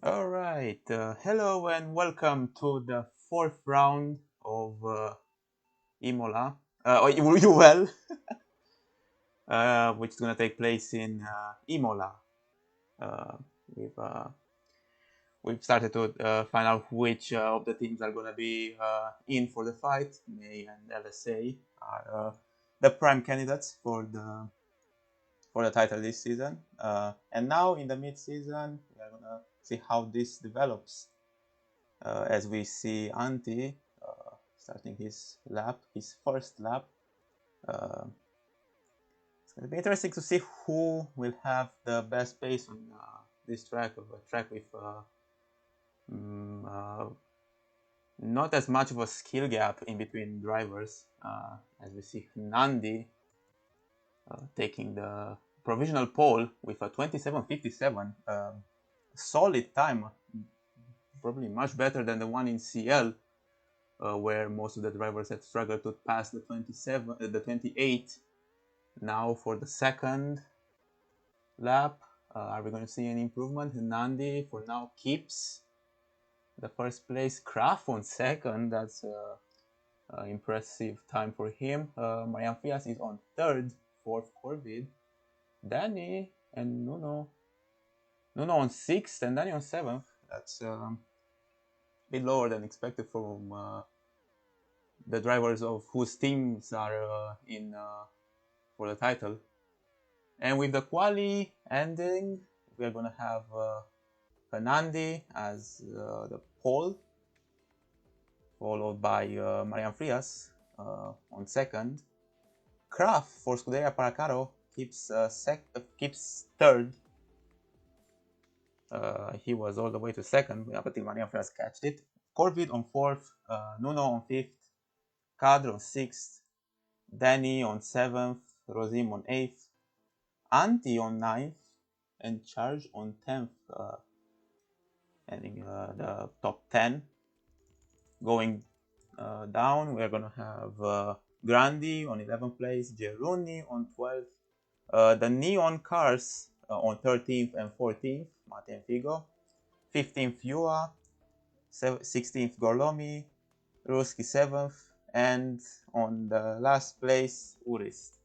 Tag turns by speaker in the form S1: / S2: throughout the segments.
S1: All right. Hello and welcome to the fourth round of Imola, UL, which is going to take place in Imola. Uh, we've uh, we've started to find out which of the teams are going to be in for the fight. May and LSA are the prime candidates for the title this season. And now in the mid-season, we are going to see how this develops. As we see Antti starting his first lap. Uh, it's going to be interesting to see who will have the best pace on this track, of a track with mm, uh, not as much of a skill gap in between drivers, as we see Nandi taking the provisional pole with a 27:57, solid time, probably much better than the one in CL, where most of the drivers had struggled to pass the 28. Now for the second lap, are we going to see any improvement? Nandi for now keeps the first place. Kraft on second. That's impressive time for him. Marian Fias is on third. Fourth, Corvid. Danny and Nuno. Nuno on sixth and Danny on seventh. That's a bit lower than expected from the drivers of whose teams are in for the title. And with the quali ending, we are going to have Fernandi as the pole, followed by Marian Frias on second. Kraft for Scuderia Paracaro keeps third. He was all the way to second, up until Marian Frias catched it. Corvid on fourth, Nuno on fifth, Cadre on sixth, Danny on seventh, Rosim on eighth, Antti on ninth, and Charge on 10th, ending the top 10. Going down, we're going to have Grandi on 11th place, Geruni on 12th, the Neon Cars on 13th and 14th, Mate and Figo, 15th Yua, 16th Gorlomi, Ruski 7th, and on the last place, Urist.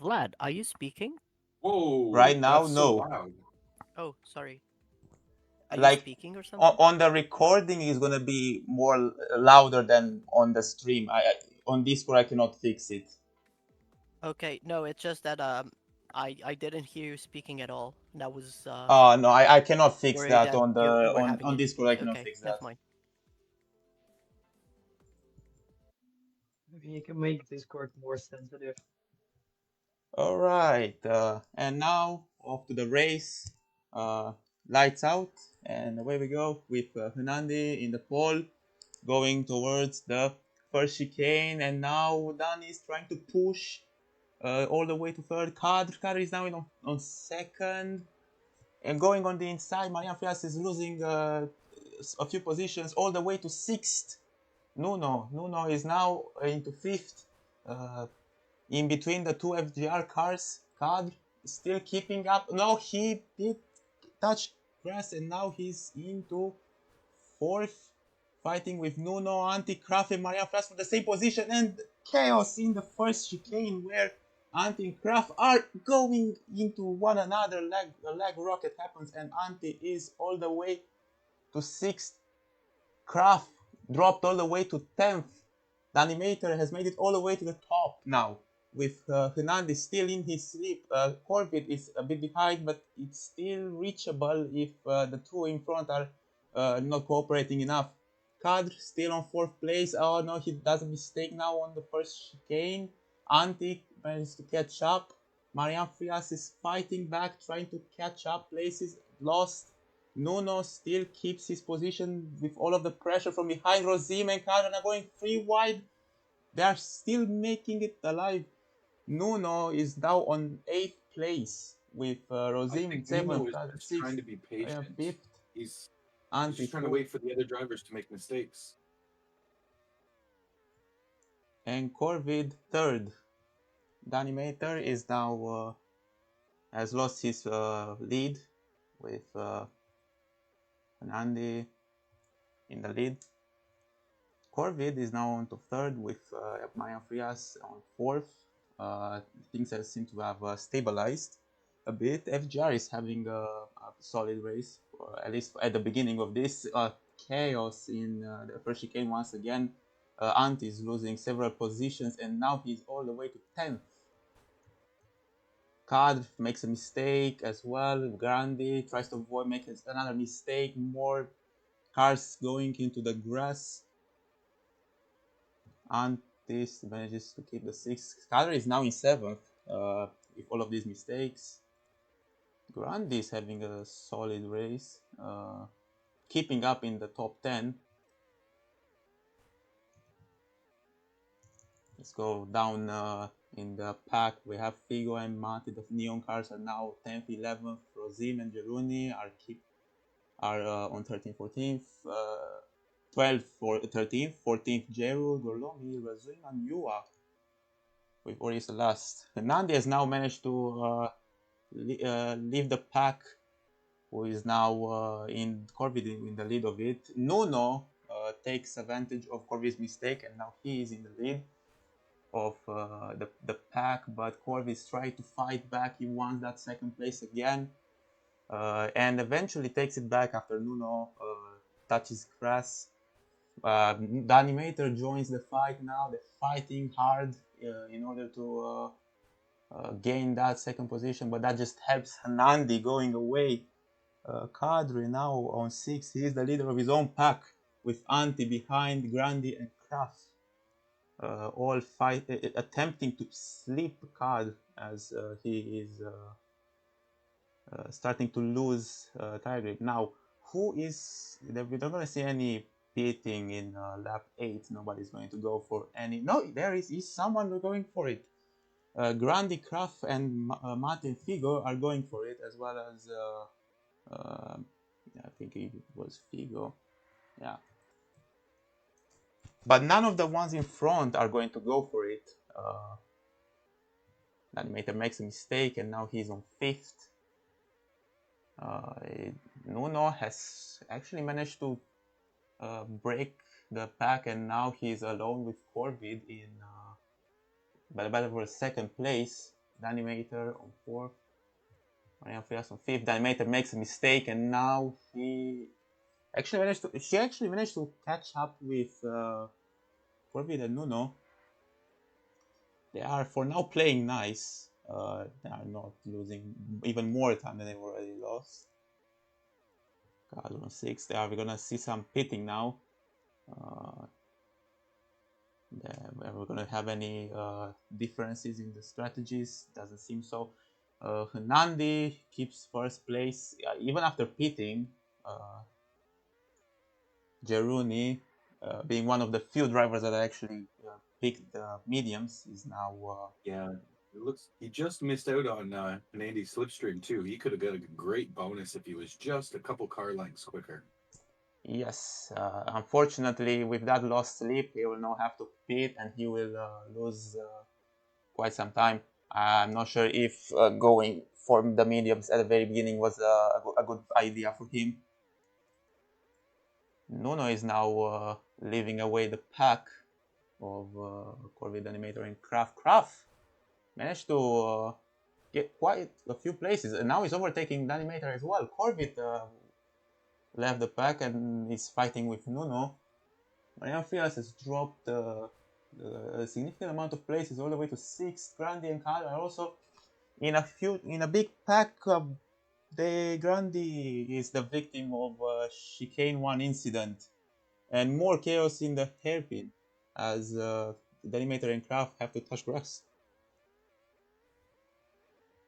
S2: Vlad, are you speaking?
S1: Right
S3: Whoa,
S1: now,
S3: that's so
S1: no.
S3: loud.
S2: Oh, sorry. Are you
S1: Like
S2: speaking or something?
S1: on the recording is gonna be more louder than on the stream. On Discord I cannot fix it.
S2: Okay, no, it's just that I didn't hear you speaking at all. And I was
S1: No, I cannot fix
S2: worried
S1: that
S2: that
S1: on
S2: you
S1: the
S2: were having
S1: on Discord. I
S2: issues.
S1: cannot
S2: Okay,
S1: fix
S2: never
S1: that.
S2: mind.
S4: Maybe you can make Discord more sensitive.
S1: All right, and now off to the race. lights out, and away we go with Hernandi in the pole, going towards the first chicane, and now Dani is trying to push all the way to third. Kadr is now on second, and going on the inside. Marian Frias is losing a few positions all the way to sixth. Nuno is now into fifth. In between the two FGR cars, Kadr is still keeping up. No, he did touch grass, and now he's into fourth, fighting with Nuno, Anti-Kraft, and Marian Frias from the same position, and chaos in the first chicane where Anti and Kraft are going into one another. A leg rocket happens, and Anti is all the way to 6th. Kraft dropped all the way to 10th. The animator has made it all the way to the top now, with Hernandez still in his sleep. Corbett is a bit behind, but it's still reachable if the two in front are not cooperating enough. Kadr still on 4th place. Oh no, he does a mistake now on the first chicane. Anti managed to catch up. Marian Frias is fighting back, trying to catch up. Places lost. Nuno still keeps his position with all of the pressure from behind. Rosim and Kadr are going 3 wide. They are still making it alive. Nuno is now on 8th place with Rosim 7th, Kadr 6th,
S3: trying to be patient.
S1: 5th.
S3: He's
S1: Anti
S3: just trying to wait for the other drivers to make mistakes.
S1: And Corvid 3rd. The animator is now has lost his lead with Andy in the lead. Corvid is now on to 3rd with Marian Frias on 4th. Things seem to have stabilized a bit. FGR is having a solid race, at least at the beginning of this. Chaos in the first chicane once again. Ant is losing several positions, and now he's all the way to 10th. Kadr makes a mistake as well. Grandi tries to avoid making another mistake. More cars going into the grass. Antis manages to keep the 6th. Kadr is now in 7th with all of these mistakes. Grandi is having a solid race, keeping up in the top 10. Let's go down in the pack. We have Figo and Mati. The neon cars are now 10th, 11th. Rosim and Geruni are on 13th, 14th. 12th, 13th, 14th. Jeru, Gorlomi, Razim, and Yua. With Oris the last. Nandi has now managed to leave the pack, who is now in Corvid in the lead of it. Nuno takes advantage of Corvid's mistake, and now he is in the lead of the pack, but Corvis tries to fight back. He wants that 2nd place again, and eventually takes it back after Nuno touches grass. The animator joins the fight now. They're fighting hard in order to gain that 2nd position, but that just helps Hanandi going away. Kadri now on 6th. He is the leader of his own pack with Anti behind, Grandi and Kraft. All attempting to sleep Card as he is starting to lose tire grip. Now, who is... We're not going to see any pitting in lap 8. Nobody's going to go for any... No, there is someone going for it. Grandi, Kraft, and Martin Figo are going for it, as well as... I think it was Figo. Yeah. But none of the ones in front are going to go for it. The animator makes a mistake, and now he's on 5th. Nuno has actually managed to break the pack, and now he's alone with Corvid in the battle for 2nd place. The animator on 4th. Marian Frias on 5th. The animator makes a mistake, and now she actually managed to catch up with Corvid and Nuno. They are for now playing nice. They are not losing even more time than they've already lost. God, on 6. We're gonna see some pitting now. We're gonna have any differences in the strategies? Doesn't seem so. Nandi keeps first place even after pitting. Geruni, being one of the few drivers that actually picked the mediums, is now.
S3: Yeah, it looks he just missed out on Andy's slipstream too. He could have got a great bonus if he was just a couple car lengths quicker.
S1: Yes, unfortunately, with that lost slip, he will now have to pit and he will lose quite some time. I'm not sure if going for the mediums at the very beginning was a good idea for him. Nuno is now leaving away the pack of Corvid Animator and Kraft. Kraft managed to get quite a few places, and now he's overtaking the Animator as well. Corvid left the pack and is fighting with Nuno. Marian Frias has dropped a significant amount of places, all the way to 6th. Grandi and Kyle are also in a big pack. The Grandi is the victim of a chicane 1 incident, and more chaos in the hairpin as the Animator and Kraft have to touch grass.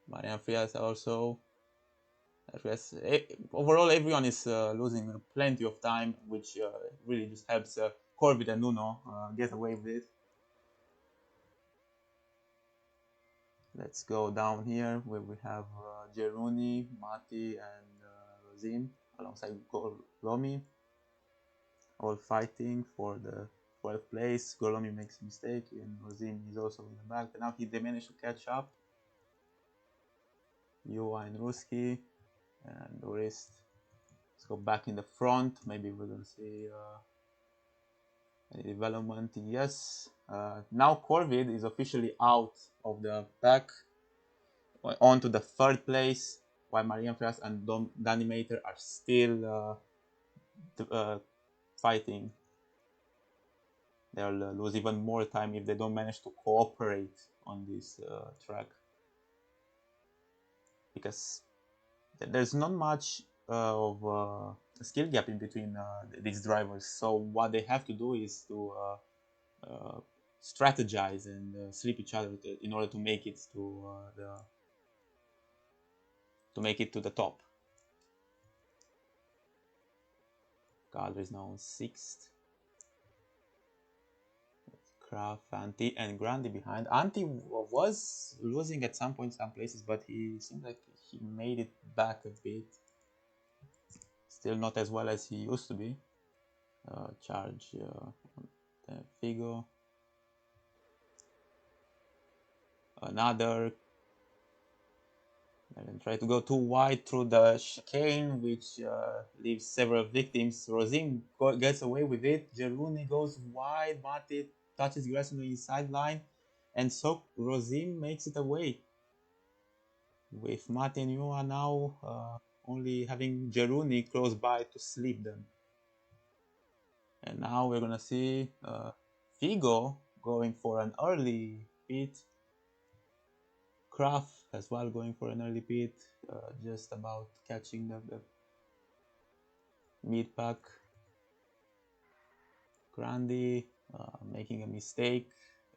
S1: Marian Frias also. Overall, everyone is losing plenty of time, which really just helps Corvid and Nuno get away with it. Let's go down here where we have Geruni, Mati, and Rosin alongside Golomi, all fighting for the 12th place. Golomi makes a mistake, and Rosin is also in the back. But now they managed to catch up. Yuva and Ruski and the rest. Let's go back in the front. Maybe we're gonna see any development. Yes. Now Corvid is officially out of the pack, on to the 3rd place, while Marian Frias and Danimator are still fighting. They'll lose even more time if they don't manage to cooperate on this track, because there's not much of a skill gap in between these drivers. So what they have to do is to strategize and sleep each other in order to make it to the top. Calder is now on 6th. Kraft, Antti, and Grandi behind. Antti was losing at some point some places, but he seems like he made it back a bit. Still not as well as he used to be. Charge the Figo. Another. And then try to go too wide through the chicane, which leaves several victims. Rosin gets away with it. Geruni goes wide. Mati touches grass on the inside line, and so Rosin makes it away. With Mati and Yuva now only having Geruni close by to sleep them. And now we're gonna see Figo going for an early pit. Kraft as well going for an early pit, just about catching the mid pack. Grandi making a mistake.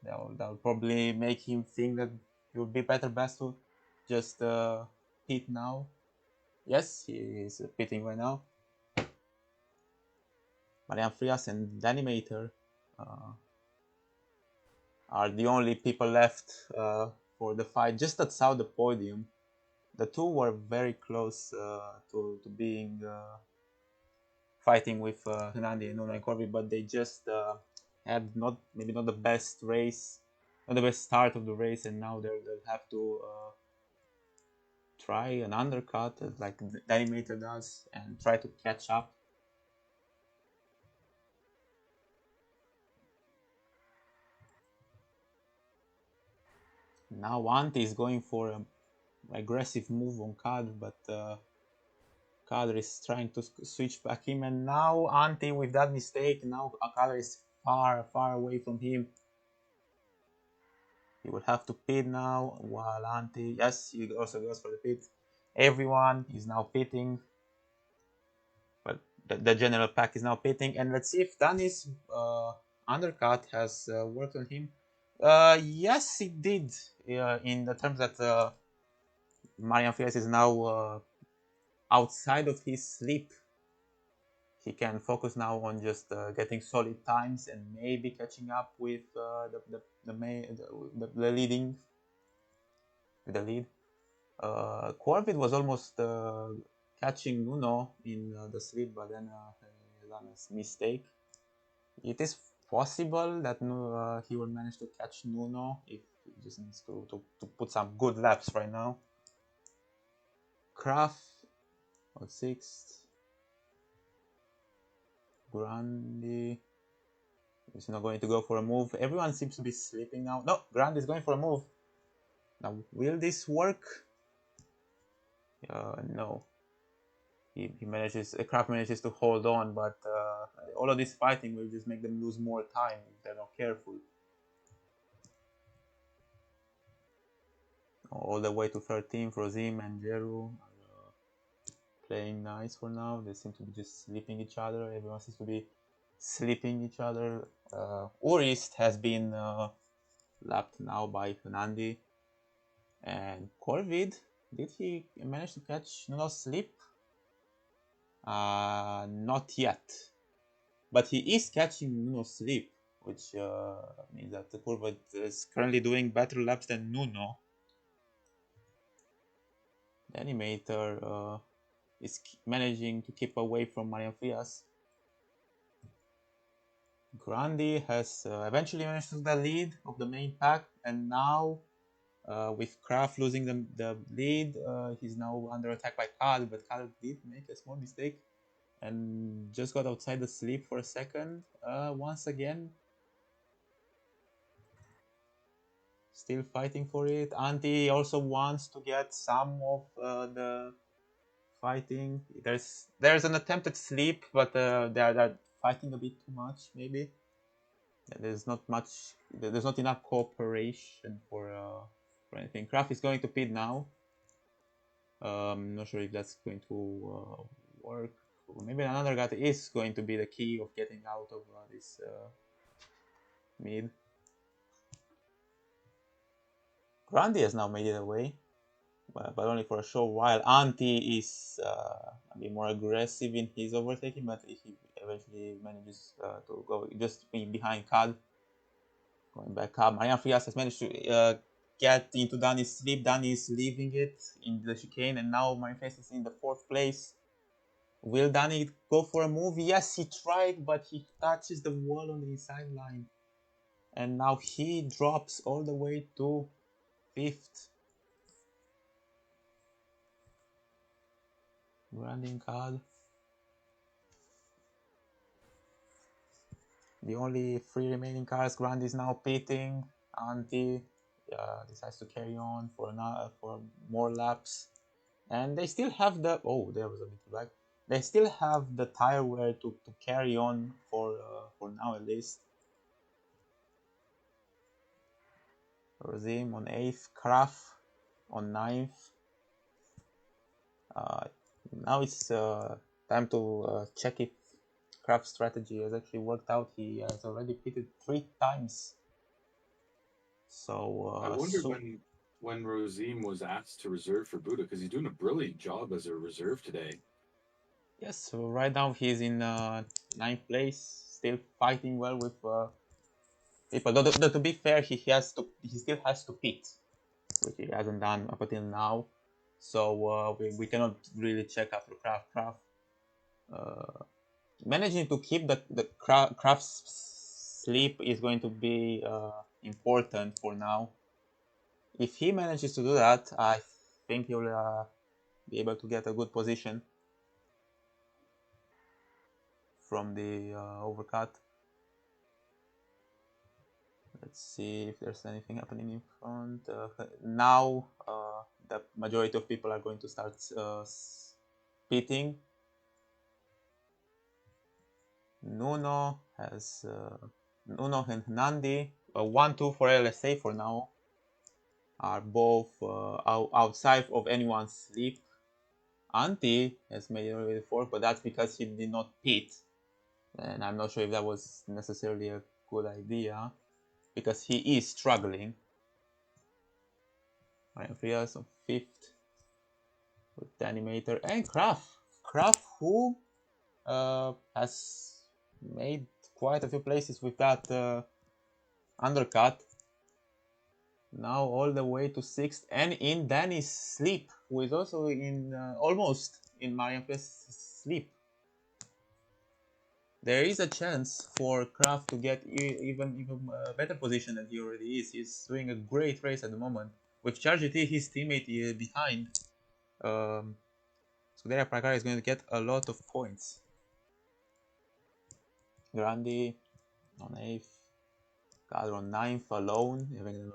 S1: That'll probably make him think that it would be better best to just pit now. Yes, he is pitting right now. Marian Frias and Danimator are the only people left for the fight, just outside the podium. The two were very close to being fighting with Hernandi and Nuno and Corby, but they just had maybe not the best race, not the best start of the race, and now they'll have to try an undercut like the Animator does and try to catch up. Now Antti is going for an aggressive move on Kadr, but Kadr is trying to switch back him, and now Antti with that mistake, now Kadr is far away from him. He will have to pit now, while Antti, yes, he also goes for the pit. Everyone is now pitting, but the general pack is now pitting, and let's see if Danny's undercut has worked on him. Yes, it did, in the terms that Marian Frias is now outside of his sleep. He can focus now on just getting solid times and maybe catching up with the lead. Corvid was almost catching Nuno in the sleep, but then he done a mistake. It is possible that he will manage to catch Nuno if he just needs to put some good laps right now. Kraft on 6th. Grandi is not going to go for a move. Everyone seems to be sleeping now. No, Grandi is going for a move. Now, will this work? No. He manages. Kraft manages to hold on, but all of this fighting will just make them lose more time if they're not careful. All the way to 13th, Rozim and Jeru are playing nice for now. They seem to be just sleeping each other. Everyone seems to be sleeping each other. Urist has been lapped now by Fernandi. And Corvid, did he manage to catch Nuno's sleep? Not yet. But he is catching Nuno's sleep, which means that the Corvid is currently doing better laps than Nuno. The Animator is managing to keep away from Marian Frias. Grandi has eventually managed to the lead of the main pack, and now with Kraft losing the lead, he's now under attack by Kal, but Kal did make a small mistake and just got outside the sleep for a second. Once again, still fighting for it. Antti also wants to get some of the fighting. There's an attempted sleep, but they're fighting a bit too much, maybe. There's not enough cooperation for anything. Kraft is going to pit now. Not sure if that's going to work. Maybe another guy is going to be the key of getting out of this mid. Grandi has now made it away, but only for a short while. Antti is a bit more aggressive in his overtaking, but he eventually manages to go just behind Kad. Going back up, Marian Frias has managed to get into Danny's sleep. Danny is leaving it in the chicane, and now Marian Frias is in the 4th place. Will Danny go for a move? Yes, he tried, but he touches the wall on the inside line. And now he drops all the way to 5th. Branding card. The only 3 remaining cars. Grandi is now pitting. Antti decides to carry on for more laps. And they still have the... Oh, there was a bit back. They still have the tire wear to carry on for now at least. Rozim on 8th. Kraft on 9th. Now it's time to check if Kraft's strategy has actually worked out. He has already pitted 3 times. So
S3: I wonder when Rozim was asked to reserve for Buddha, because he's doing a brilliant job as a reserve today.
S1: Yes, so right now he's in 9th place, still fighting well with people. Though, to be fair, he still has to pit, which he hasn't done up until now. So we cannot really check after Kraft. Managing to keep the Kraft's sleep is going to be important for now. If he manages to do that, I think he'll be able to get a good position from the overcut. Let's see if there's anything happening in front. Now the majority of people are going to start pitting. Nuno and Nandi, 1-2 for LSA for now, are both outside of anyone's sleep. Antti has made it already 4th, but that's because he did not pit. And I'm not sure if that was necessarily a good idea, because he is struggling. Marian Frias on 5th. with the animator and Kraft. Kraft, who has made quite a few places with that undercut. Now all the way to 6th, and in Danny's sleep, who is also in almost in Marian's sleep. There is a chance for Kraft to get even better position than he already is. He's doing a great race at the moment. With Charge GT, his teammate behind. So there Pragar is going to get a lot of points. Grandi on 8th. Cadro on 9th alone, having a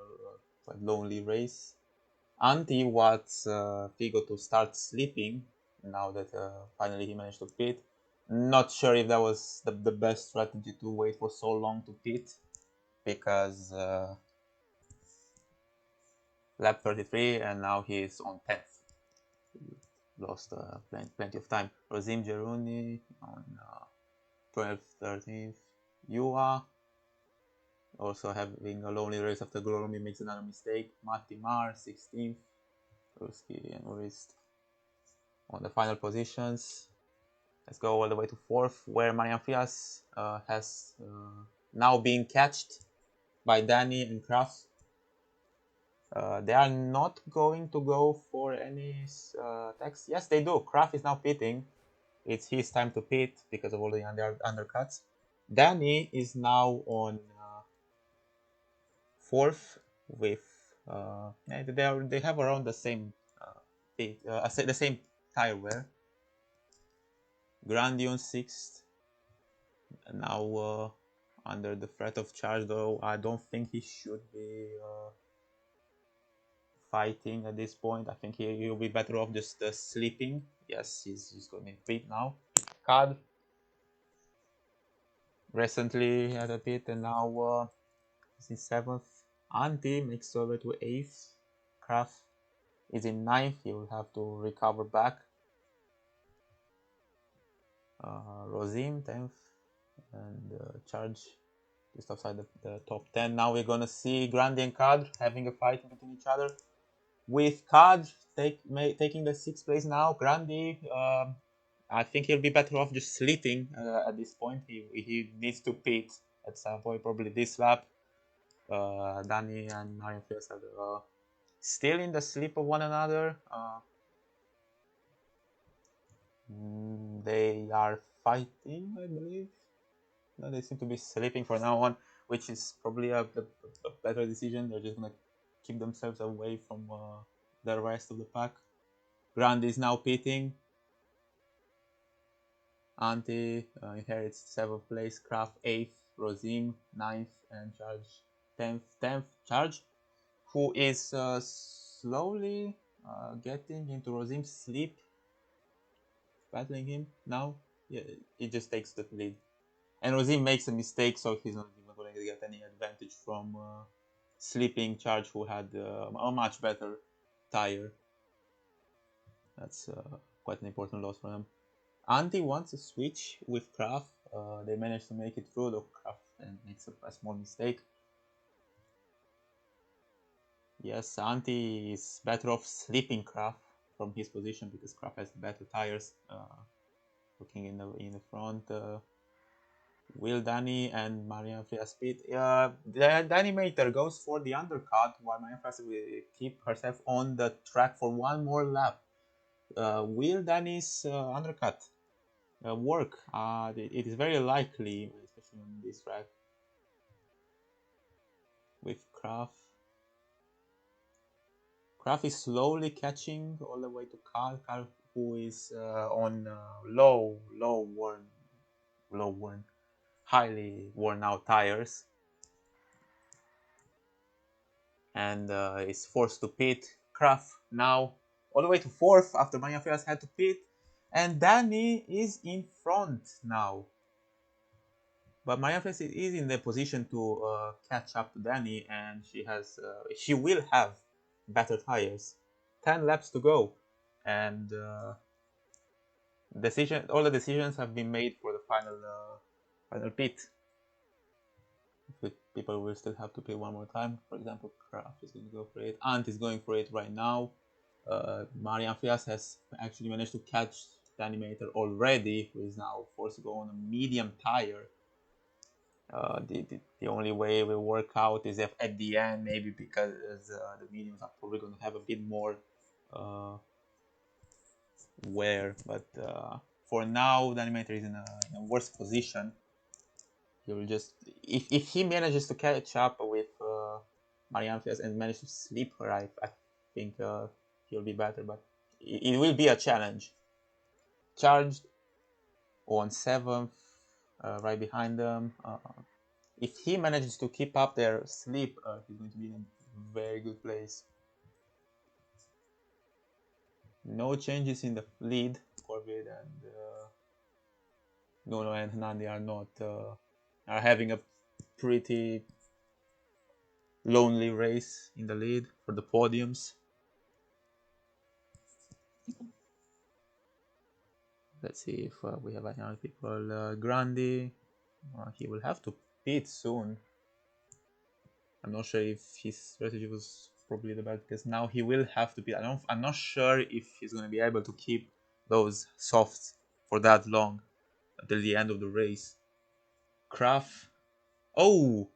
S1: quite lonely race. Anti wants Figo to start sleeping now that finally he managed to pit. Not sure if that was the best strategy to wait for so long to pit, because lap 33 and now he is on 10th. Lost plenty of time. Rosim Geruni on 12th, 13th. Yua also having a lonely race after Gloromi makes another mistake. Matti Mar 16th. Ruski and Urist on the final positions. Let's go all the way to 4th, where Marian Frias has now been catched by Danny and Kraft. They are not going to go for any attacks. Yes, they do. Kraft is now pitting. It's his time to pit because of all the undercuts. Danny is now on 4th with they have around the same the same tire wear. Grandi on 6th. Now under the threat of charge, though I don't think he should be fighting at this point. I think he'll be better off just sleeping. Yes, he's going to pit now. Cad recently had a pit and now he's in 7th. Anti makes over to 8th. Kraft is in 9th. He will have to recover back. Rosim 10th and Charge just outside the top 10. Now we're gonna see Grandi and Cad having a fight between each other. With Cad taking the 6th place now, Grandi, I think he'll be better off just sleeping at this point. He needs to pit at some point, probably this lap. Danny and Marian Fields are still in the sleep of one another. They are fighting, I believe. No, they seem to be sleeping for now on, which is probably a better decision. They're just gonna keep themselves away from the rest of the pack. Grandi is now pitting. Anti inherits 7th place. Kraft 8th. Rosim 9th. And Charge 10th. 10th Charge, who is slowly getting into Rosim's sleep. Battling him now. Yeah, he just takes the lead. And Rosim makes a mistake, so he's not even going to get any advantage from sleeping Charge, who had a much better tire. That's quite an important loss for him. Anti wants a switch with Kraft. They managed to make it through, though Kraft makes a small mistake. Yes, Anti is better off sleeping Kraft from his position because Kraft has better tires. Looking in the front. Will Danny and Marian Frias pit? The animator goes for the undercut, while Marian Frias will keep herself on the track for one more lap. Will Danny's undercut work? It is very likely, especially on this track. With Kraft. Kraft is slowly catching all the way to Carl, who is on highly worn out tires, and is forced to pit. Kraft now all the way to 4th after Marian Frias had to pit, and Danny is in front now. But Marian Frias is in the position to catch up to Danny, and she will have better tires. 10 laps to go, and all the decisions have been made for the final pit. People will still have to pit one more time. For example, Kraft is going to go for it. Ant is going for it right now. Marian Frias has actually managed to catch the animator already, who is now forced to go on a medium tire. The only way it will work out is if at the end, maybe because the mediums are probably going to have a bit more wear, but for now the animator is in a worse position. He will just, if he manages to catch up with Marianne Fias and manage to sleep her, I think he'll be better, but it will be a challenge. Charged on 7th, right behind them. If he manages to keep up their sleep, he's going to be in a very good place. No changes in the lead. Corvid and Nuno and Nandi are not are having a pretty lonely race in the lead for the podiums. Let's see if we have any other people. Grandi, he will have to pit soon. I'm not sure if his strategy was probably the best, because now he will have to pit. I'm not sure if he's going to be able to keep those softs for that long until the end of the race. Kraft. Oh!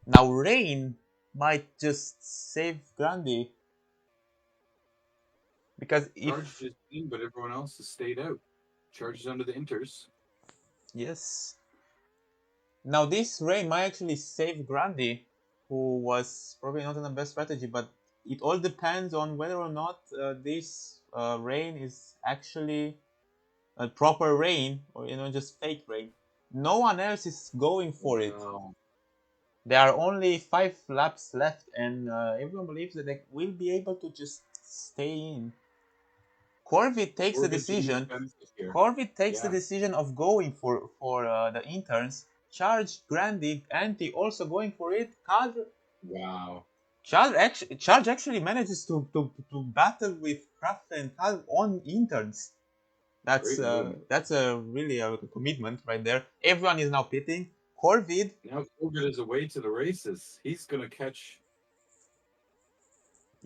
S1: Now Rain might just save Grandi. Because
S3: Charged is in, but everyone else has stayed out. Charged is under the inters.
S1: Yes. Now this Rain might actually save Grandi, who was probably not in the best strategy, but it all depends on whether or not this Rain is actually a proper Rain, or just fake Rain. No one else is going for it.
S3: No.
S1: There are only 5 laps left, and everyone believes that they will be able to just stay in. Corvid takes the decision. Corvid takes the decision of going for the interns. Charge, Grandi, Anti also going for it.
S3: Wow.
S1: Charge actually manages to battle with Kraft and Cal on interns. That's a really a commitment right there. Everyone is now pitting. Corvid.
S3: Now Corvid is away to the races. He's gonna catch.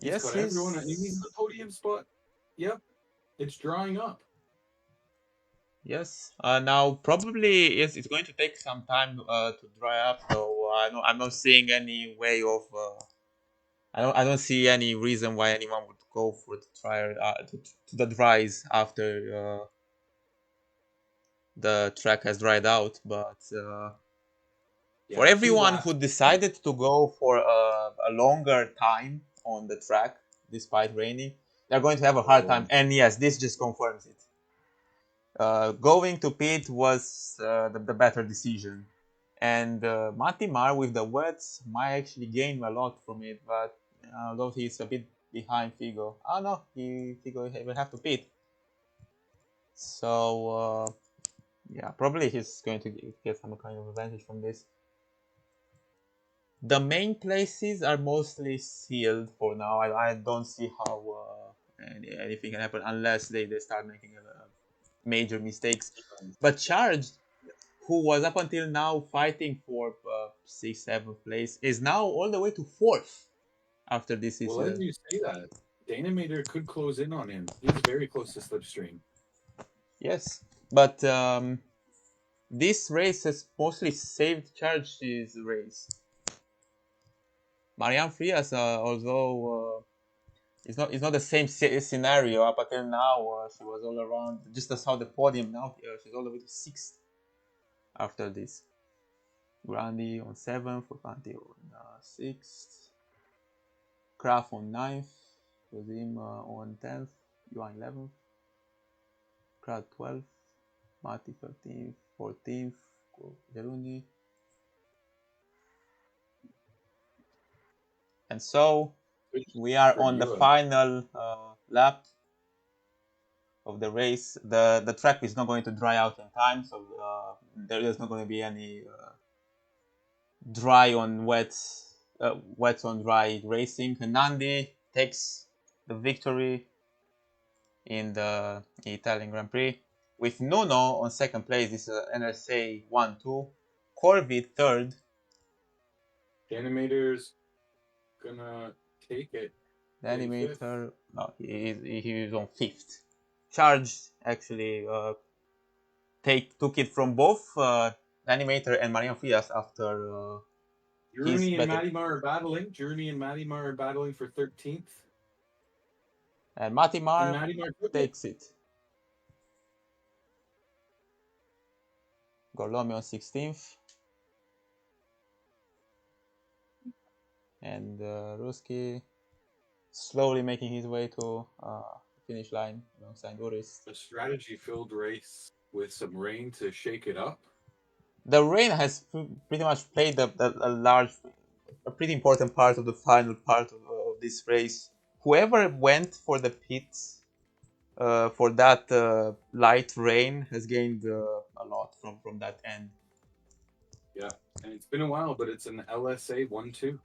S3: He's got everyone. He's in the podium spot. Yep, it's drying up.
S1: Yes. Now probably it's going to take some time to dry up. So I'm not seeing any way of. I don't see any reason why anyone would go for the trial to the dries after the track has dried out. But for everyone who decided to go for a longer time on the track despite raining, they're going to have a hard time. And yes, this just confirms it. Going to pit was the better decision. And Matimar with the wets might actually gain a lot from it, but although he's a bit behind Figo. Oh no, Figo will have to pit. So yeah, probably he's going to get some kind of advantage from this. The main places are mostly sealed for now. I don't see how anything can happen unless they start making major mistakes. But Charged, who was up until now fighting for 6th, 7th place, is now all the way to 4th after this
S3: incident. Well, as you say that, the animator could close in on him. He's very close to slipstream.
S1: Yes, but this race has mostly saved Charge's race. Marianne Frias, although it's not the same scenario up until now. She was all around, just as how the podium now. She's all the way to 6th after this. Grandi on 7th, Fortanti on 6th, Kraft on 9th, Josim on 10th, Johan 11th, Krad 12th, Mati 13th, 14th, Gerundi. And so we are on the final lap of the race. The track is not going to dry out in time, so there is not going to be any dry on wet on dry racing. Nandi takes the victory in the Italian Grand Prix with Nuno on 2nd place. This is NSA 1-2. Corvid 3rd.
S3: The animator's gonna take it.
S1: The animator, no, he is on 5th. Charged actually took it from both the animator and Marian Frias after
S3: Journey and Matimar are battling for 13th.
S1: And Matimar takes it. Gorlomi on 16th. And Ruski slowly making his way to finish line alongside Uris.
S3: A strategy-filled race with some rain to shake it up.
S1: The rain has pretty much played a pretty important part of the final part of this race. Whoever went for the pits for that light rain has gained a lot from that end.
S3: Yeah, and it's been a while, but it's an LSA 1-2.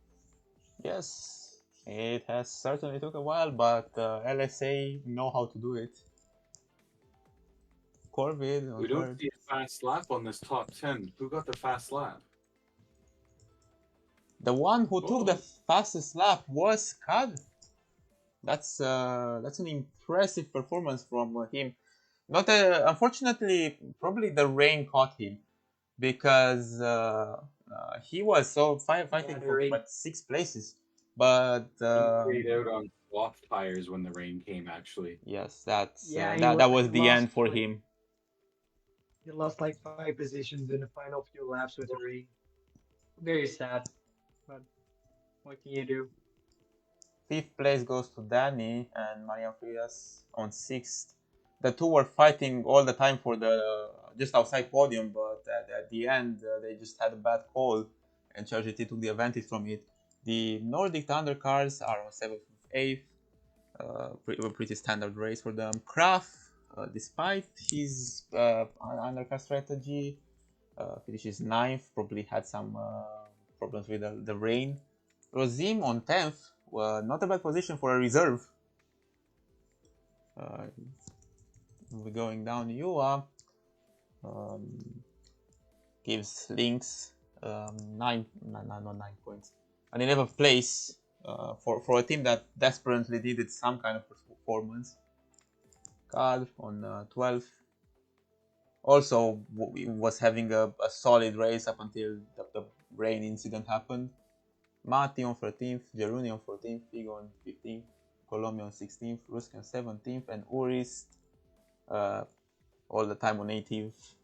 S1: Yes, it has certainly took a while, but LSA know how to do it. Corvid.
S3: We don't see a fast lap on this top 10. Who got the fast lap?
S1: The one who took the fastest lap was Kad. That's an impressive performance from him. Not unfortunately, probably the rain caught him because he was fighting for like 6 places. But
S3: he stayed out on soft tires when the rain came. Actually,
S1: yes, that was the end for him.
S4: He lost like 5 positions in the final few laps with the rain. Very sad, but what can you do?
S1: 5th place goes to Danny and Marian Frias on 6th. The two were fighting all the time for the just outside podium, but at the end they just had a bad call and ChargeT took the advantage from it. The Nordic Thunder cars are on 7th and 8th. Pretty standard race for them. Kraft, despite his undercar strategy, finishes 9th. Probably had some problems with the rain. Rosim on 10th. Not a bad position for a reserve. We're going down. Yua gives Lynx 9 points. An 11th place for a team that desperately needed some kind of performance. Kad on 12th. Also was having a solid race up until the rain incident happened. Mati on 13th, Jeruni on 14th, Figo on 15th, Colombia on 16th, Ruski on 17th, and Uris all the time on 18th.